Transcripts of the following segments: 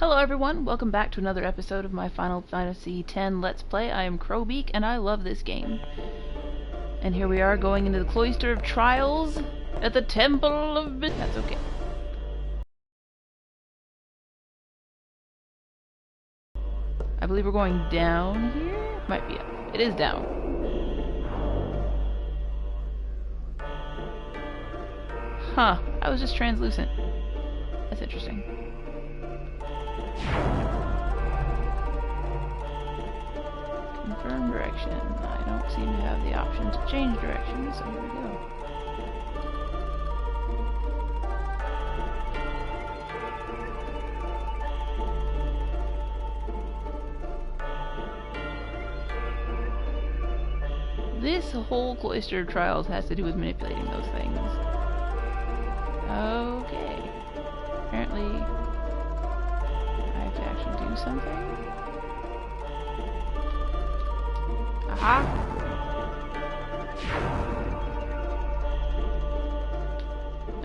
Hello everyone, welcome back to another episode of my Final Fantasy X Let's Play. I am Crowbeak and I love this game. And here we are going into the Cloister of Trials at the Temple of That's okay. I believe we're going down here? Might be up. It is down. Huh, I was just translucent. That's interesting. Confirm direction. I don't seem to have the option to change direction, so here we go. This whole Cloister of Trials has to do with manipulating those things. Okay. Apparently I have to actually do something. Aha!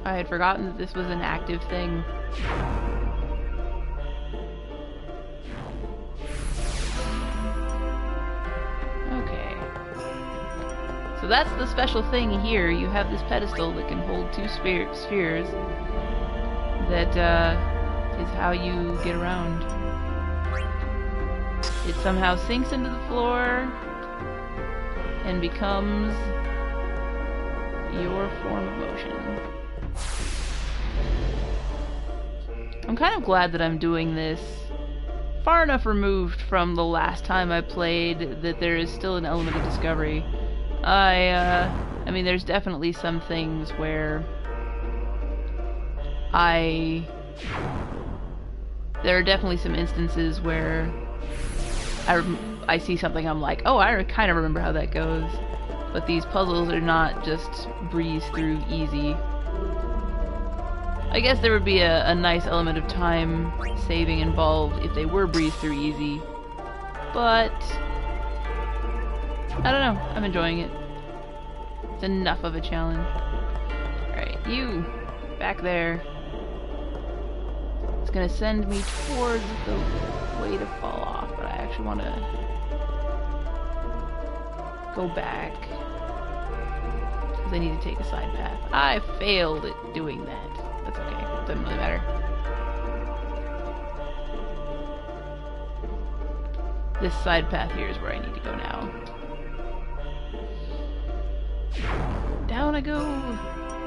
I had forgotten that this was an active thing. Okay. So that's the special thing here. You have this pedestal that can hold two spheres. That is how you get around. It somehow sinks into the floor and becomes your form of motion. I'm kind of glad that I'm doing this far enough removed from the last time I played that there is still an element of discovery. I mean, there's definitely some things where there are definitely some instances where I see something, I'm like, oh, I kind of remember how that goes. But these puzzles are not just breeze through easy. I guess there would be a nice element of time saving involved if they were breeze through easy. But I don't know, I'm enjoying it. It's enough of a challenge. Alright, you, back there. It's gonna send me towards the way to fall off, but I actually want to go back because I need to take a side path. I failed at doing that. That's okay. It doesn't really matter. This side path here is where I need to go now. Down I go.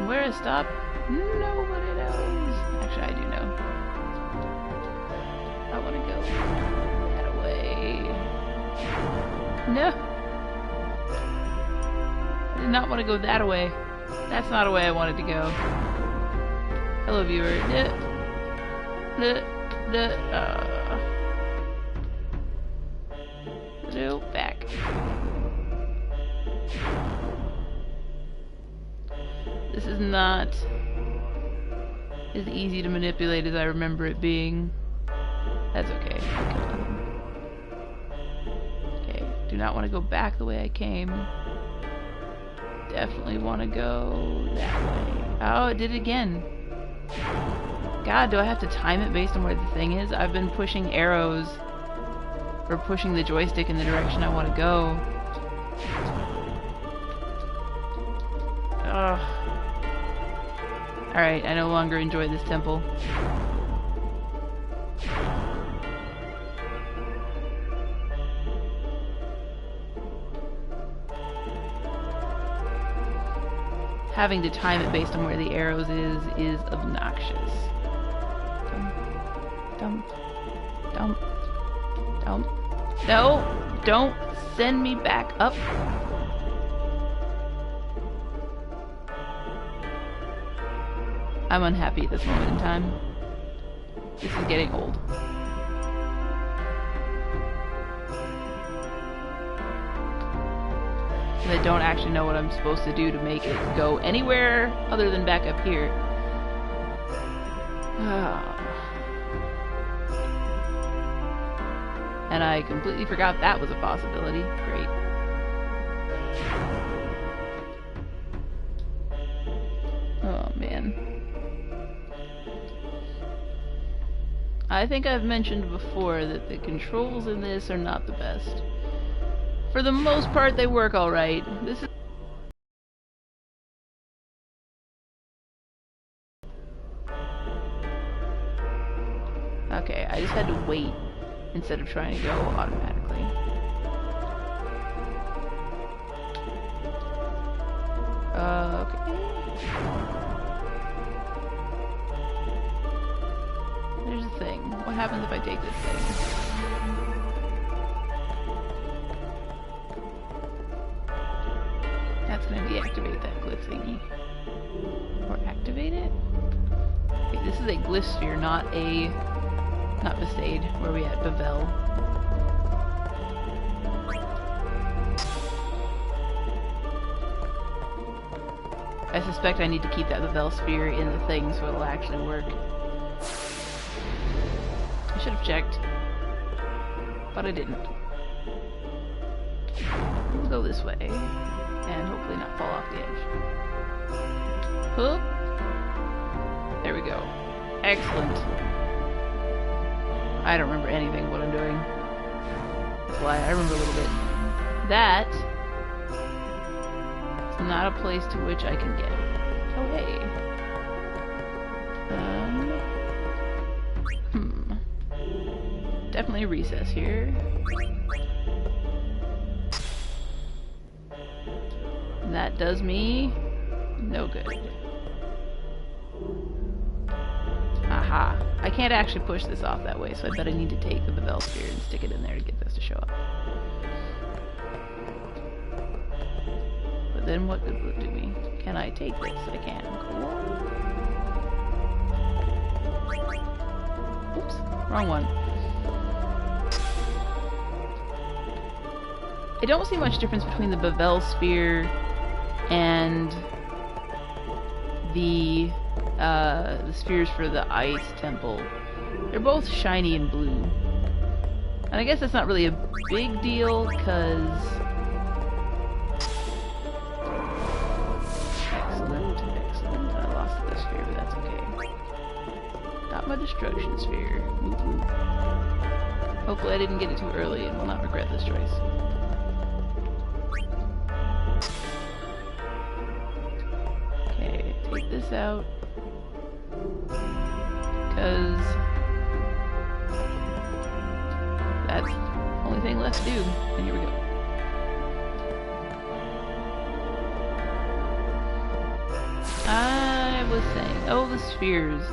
Where I stop? Nobody knows. Actually, I do know. I want to go that way. No! I did not want to go that way. That's not a way I wanted to go. Hello, viewer. No, back. This is not as easy to manipulate as I remember it being. That's okay. Okay, do not want to go back the way I came. Definitely want to go that way. Oh, it did it again. God, do I have to time it based on where the thing is? I've been pushing arrows, or pushing the joystick in the direction I want to go. Ugh. Alright, I no longer enjoy this temple. Having to time it based on where the arrows is obnoxious. Dump. No! Don't send me back up. I'm unhappy at this moment in time. This is getting old. I don't actually know what I'm supposed to do to make it go anywhere other than back up here. And I completely forgot that was a possibility. Great. Oh man. I think I've mentioned before that the controls in this are not the best. For the most part, they work alright. This is... Okay, I just had to wait instead of trying to go automatically. Okay. There's a thing. What happens if I take this thing? That's gonna deactivate that glyph thingy. Or activate it? Okay, this is a glyph sphere, not Vestade. Where are we at? Bevel. I suspect I need to keep that Bevel sphere in the thing so it'll actually work. I should have checked, but I didn't. We'll go this way, and hopefully not fall off the edge. Hoop. There we go. Excellent. I don't remember anything what I'm doing. That's why I remember a little bit. That is not a place to which I can get. Oh hey. Definitely a recess here. That does me no good. Aha. I can't actually push this off that way, so I bet I need to take the Bevel sphere and stick it in there to get this to show up. But then what good will it do me? Can I take this? I can. Cool. Oops. Wrong one. I don't see much difference between the Bevel sphere and the spheres for the ice temple. They're both shiny and blue. And I guess that's not really a big deal, because... Excellent, excellent. I lost the sphere, but that's okay. Got my destruction sphere. Whoop, whoop. Hopefully I didn't get it too early and will not regret this choice. Okay, take this out. Because that's the only thing left to do. And here we go. I was saying, oh, the spheres.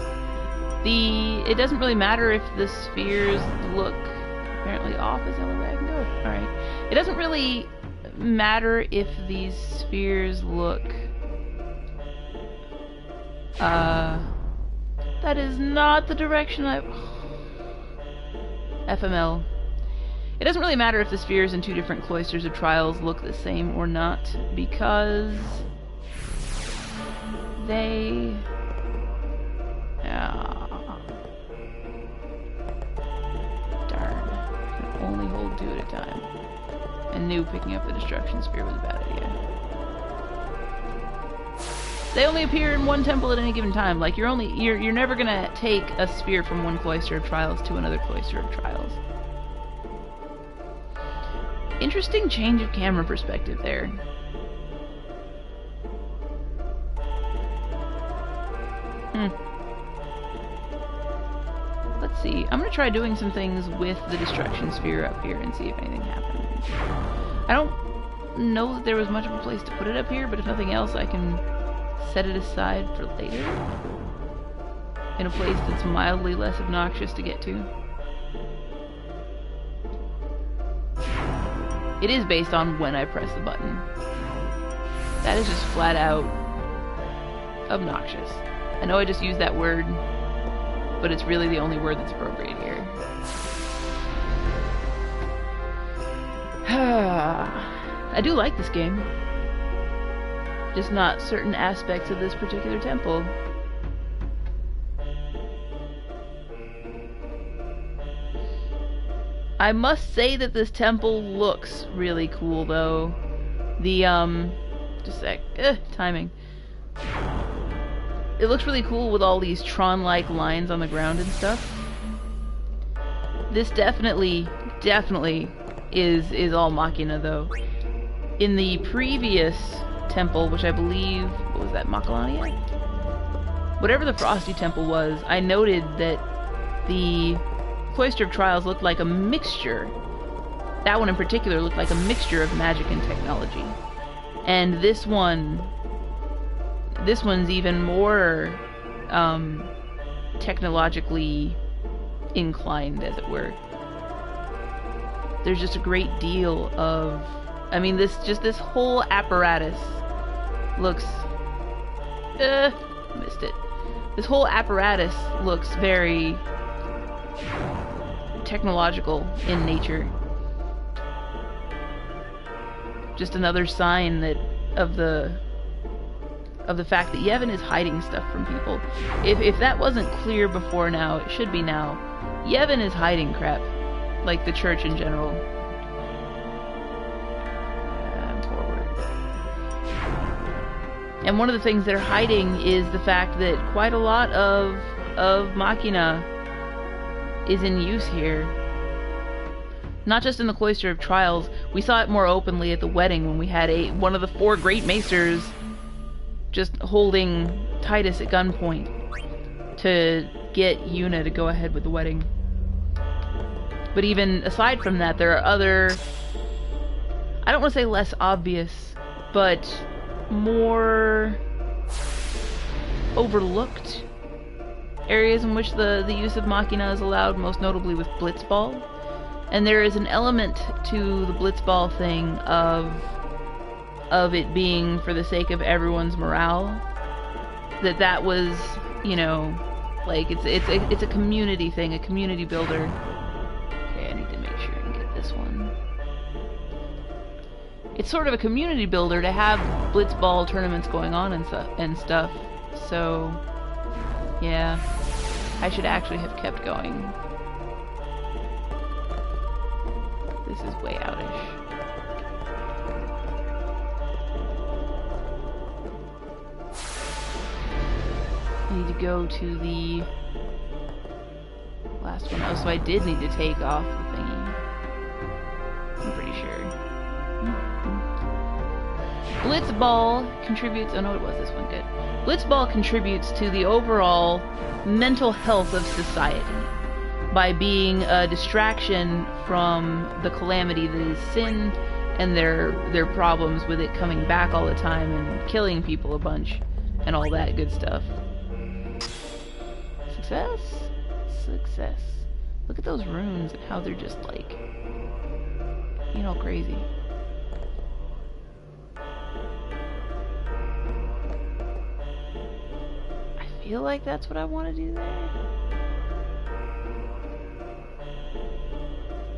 It doesn't really matter if the spheres look apparently off is the only way I can go. Alright. It doesn't really matter if these spheres look that is not the direction I... FML. It doesn't really matter if the spheres in two different cloisters of trials look the same or not, because they... Darn. I can only hold two at a time. And knew picking up the destruction sphere was a bad idea. They only appear in one temple at any given time. Like, you're never gonna take a sphere from one cloister of trials to another cloister of trials. Interesting change of camera perspective there. Let's see. I'm gonna try doing some things with the destruction sphere up here and see if anything happens. I don't know that there was much of a place to put it up here, but if nothing else, I can set it aside for later. In a place that's mildly less obnoxious to get to. It is based on when I press the button. That is just flat out obnoxious. I know I just used that word, but it's really the only word that's appropriate here. I do like this game. Just not certain aspects of this particular temple. I must say that this temple looks really cool, though. The, just a sec. Timing. It looks really cool with all these Tron-like lines on the ground and stuff. This definitely is all Machina, though. In the previous temple, which I believe, what was that, Makalania? Whatever the Frosty Temple was, I noted that the Cloister of Trials looked like a mixture. That one in particular looked like a mixture of magic and technology. And this one's even more technologically inclined, as it were. There's just a great deal of, I mean, this whole apparatus looks, missed it. This whole apparatus looks very technological in nature. Just another sign that of the fact that Yevon is hiding stuff from people. If that wasn't clear before now, it should be now. Yevon is hiding crap, like the church in general. Forward. And one of the things they're hiding is the fact that quite a lot of Machina is in use here. Not just in the Cloister of Trials. We saw it more openly at the wedding when we had one of the 4 great maesters just holding Titus at gunpoint to get Yuna to go ahead with the wedding. But even aside from that, there are other, I don't want to say less obvious, but more overlooked areas in which the use of Machina is allowed, most notably with Blitzball. And there is an element to the Blitzball thing of it being for the sake of everyone's morale. That was, you know, like it's a community thing, a community builder. Okay, I need to make sure I can get this one. It's sort of a community builder to have Blitzball tournaments going on and stuff. So, yeah, I should actually have kept going. This is way outish. I need to go to the last one. Oh, so I did need to take off the thingy. I'm pretty sure. Blitzball contributes... Oh no, it was this one. Good. Blitzball contributes to the overall mental health of society by being a distraction from the calamity that is sin and their problems with it coming back all the time and killing people a bunch and all that good stuff. Success? Success. Look at those runes and how they're just like, you know, crazy. I feel like that's what I want to do there.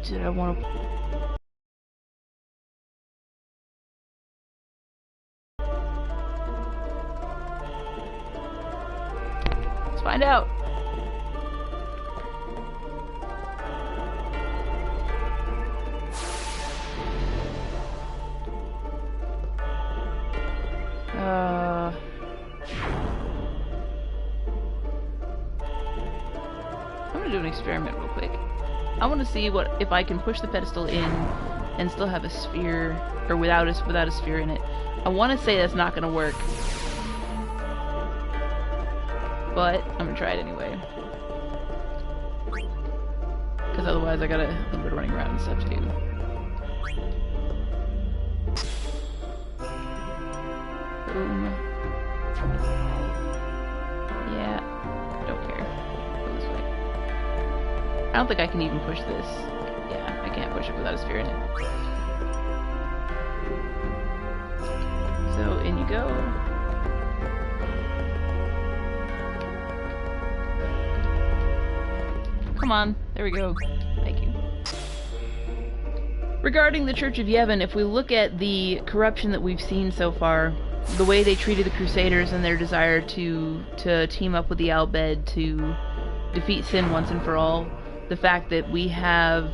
Did I want to... Let's find out. I'm gonna do an experiment real quick. I want to see if I can push the pedestal in and still have a sphere, or without a sphere in it. I want to say that's not going to work, but I'm going to try it anyway. Because otherwise I got a little bit of running around and stuff to do. Boom. Yeah, don't care. Go this way. I don't think I can even push this. Yeah, I can't push it without a sphere in it. So, in you go. Come on, there we go. Thank you. Regarding the Church of Yevon, if we look at the corruption that we've seen so far, the way they treated the Crusaders and their desire to team up with the Al Bhed to defeat sin once and for all, the fact that we have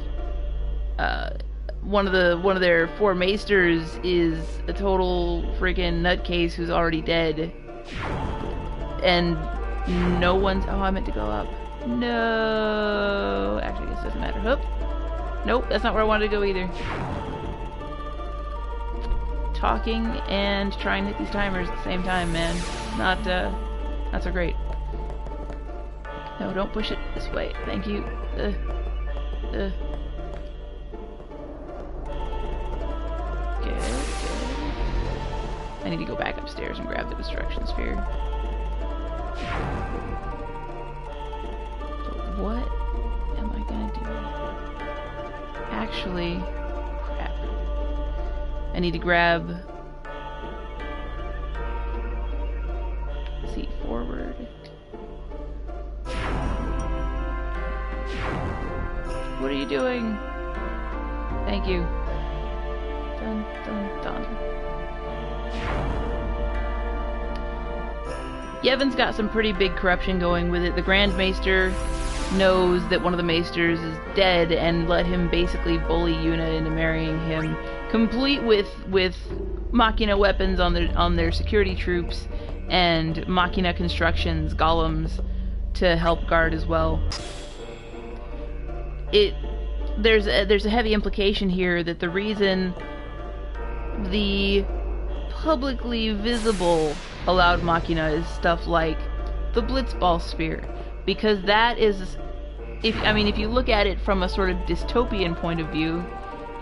one of their 4 maesters is a total freaking nutcase who's already dead, and no one's... Oh, I meant to go up. No. Actually, this doesn't matter. Hoop. Nope, that's not where I wanted to go either. Talking and trying to hit these timers at the same time, man. Not so great. No, don't push it this way. Thank you. Good. I need to go back upstairs and grab the destruction sphere. But what am I gonna do? Actually, crap. I need to grab... Let's see, forward. What are you doing? Thank you. Dun, dun, dun. Yevon's got some pretty big corruption going with it. The Grand Maester knows that one of the Maesters is dead and let him basically bully Yuna into marrying him, complete with Machina weapons on their security troops and Machina constructions, golems, to help guard as well. There's a heavy implication here that the reason the publicly visible allowed Machina is stuff like the Blitzball sphere, because that is, if you look at it from a sort of dystopian point of view,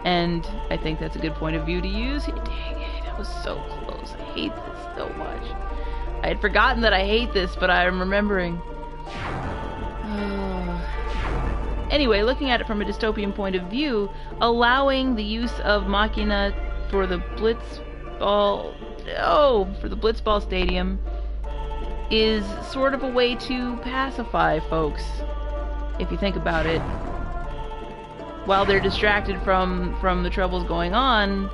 and I think that's a good point of view to use. Dang it, that was so close. I hate this so much. I had forgotten that I hate this, but I'm remembering. Anyway, looking at it from a dystopian point of view, allowing the use of Machina for the Blitzball Stadium is sort of a way to pacify folks, if you think about it. While they're distracted from the troubles going on.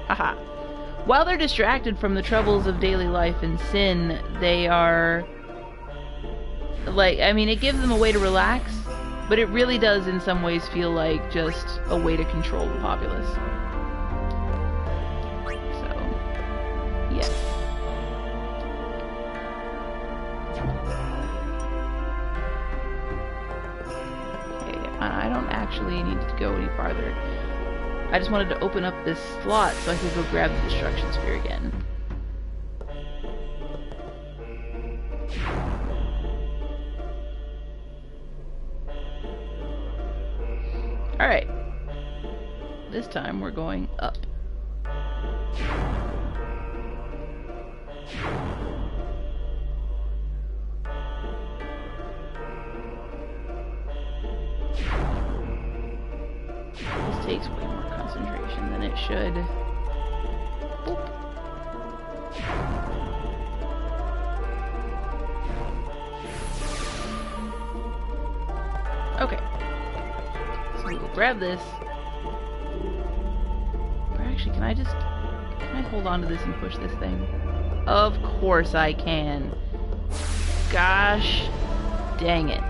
Haha. While they're distracted from the troubles of daily life and sin, they are it gives them a way to relax, but it really does in some ways feel like just a way to control the populace. So, yes. Okay, I don't actually need to go any farther. I just wanted to open up this slot so I could go grab the destruction sphere again. Alright. This time we're going up. This takes way more concentration than it should. Boop. Okay. So we will grab this. Or actually, can I hold on to this and push this thing? Of course I can. Gosh dang it.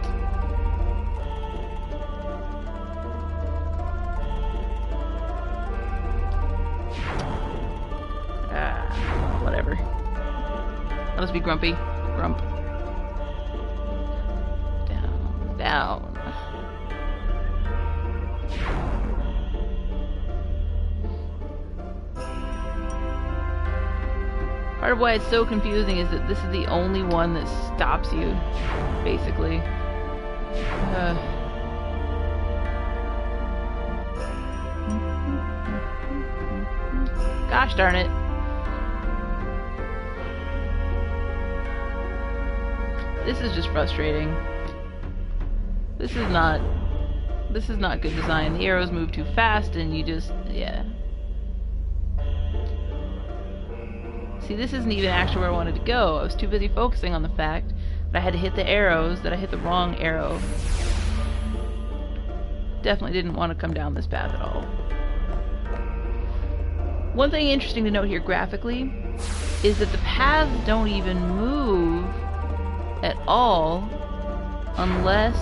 Whatever. I'll just be grumpy. Grump. Down. Down. Part of why it's so confusing is that this is the only one that stops you, basically. Gosh darn it. This is just frustrating. This is not good design. The arrows move too fast and you just, yeah. See, this isn't even actually where I wanted to go. I was too busy focusing on the fact that I had to hit the arrows, that I hit the wrong arrow. Definitely didn't want to come down this path at all. One thing interesting to note here graphically is that the paths don't even move at all unless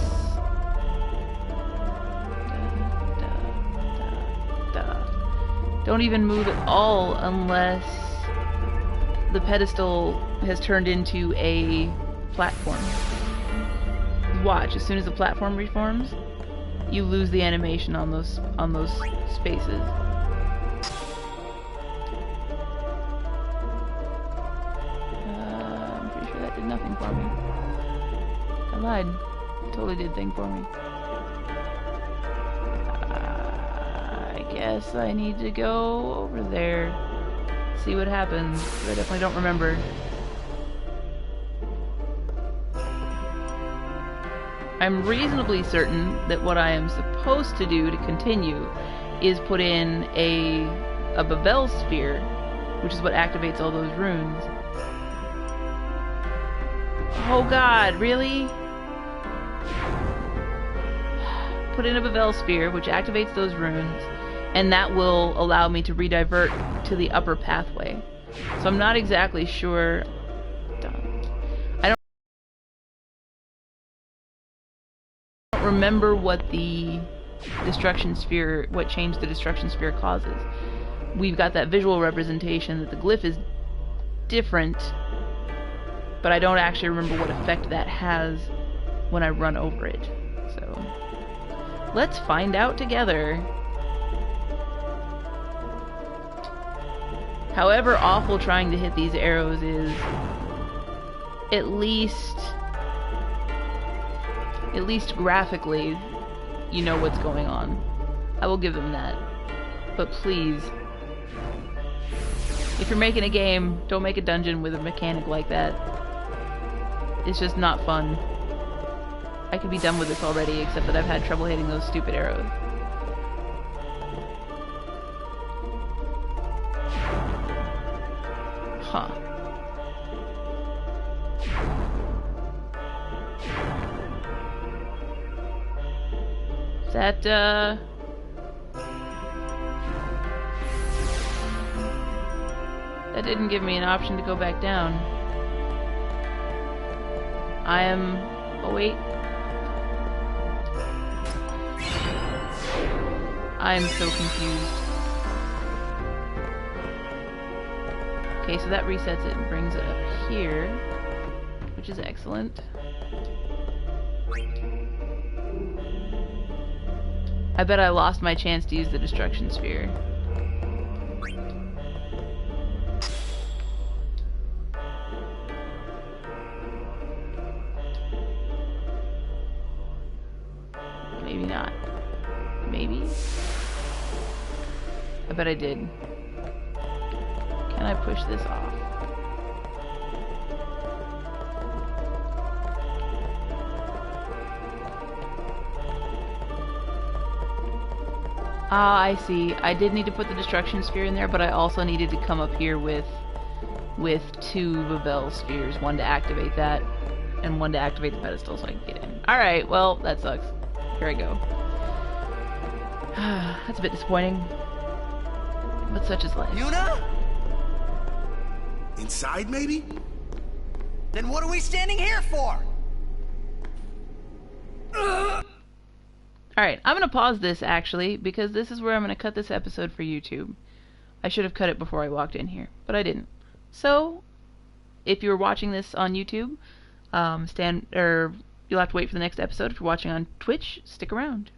don't even move at all unless the pedestal has turned into a platform. Watch, as soon as the platform reforms, you lose the animation on those spaces. I'm pretty sure that did nothing for me. I lied. It totally did thing for me. I guess I need to go over there. See what happens. I definitely don't remember. I'm reasonably certain that what I am supposed to do to continue is put in a Babel sphere, which is what activates all those runes. Oh god, really? Put in a Babel sphere, which activates those runes, and that will allow me to redivert to the upper pathway. So I'm not exactly sure. I don't remember what the destruction sphere, what change the destruction sphere causes. We've got that visual representation that the glyph is different, but I don't actually remember what effect that has when I run over it. So let's find out together. However awful trying to hit these arrows is, at least graphically, you know what's going on. I will give them that. But please, if you're making a game, don't make a dungeon with a mechanic like that. It's just not fun. I could be done with this already, except that I've had trouble hitting those stupid arrows. Huh. That, that didn't give me an option to go back down. I am... oh wait. I am so confused. Okay, so that resets it and brings it up here, which is excellent. I bet I lost my chance to use the destruction sphere. Maybe not. Maybe? I bet I did. Can I push this off? Ah, I see. I did need to put the destruction sphere in there, but I also needed to come up here with two Babel spheres, one to activate that, and one to activate the pedestal so I can get in. Alright, well, that sucks. Here I go. That's a bit disappointing. But such is life. Yuna? Inside, maybe? Then what are we standing here for? Alright, I'm going to pause this, actually, because this is where I'm going to cut this episode for YouTube. I should have cut it before I walked in here, but I didn't. So, if you're watching this on YouTube, you'll have to wait for the next episode. If you're watching on Twitch, stick around.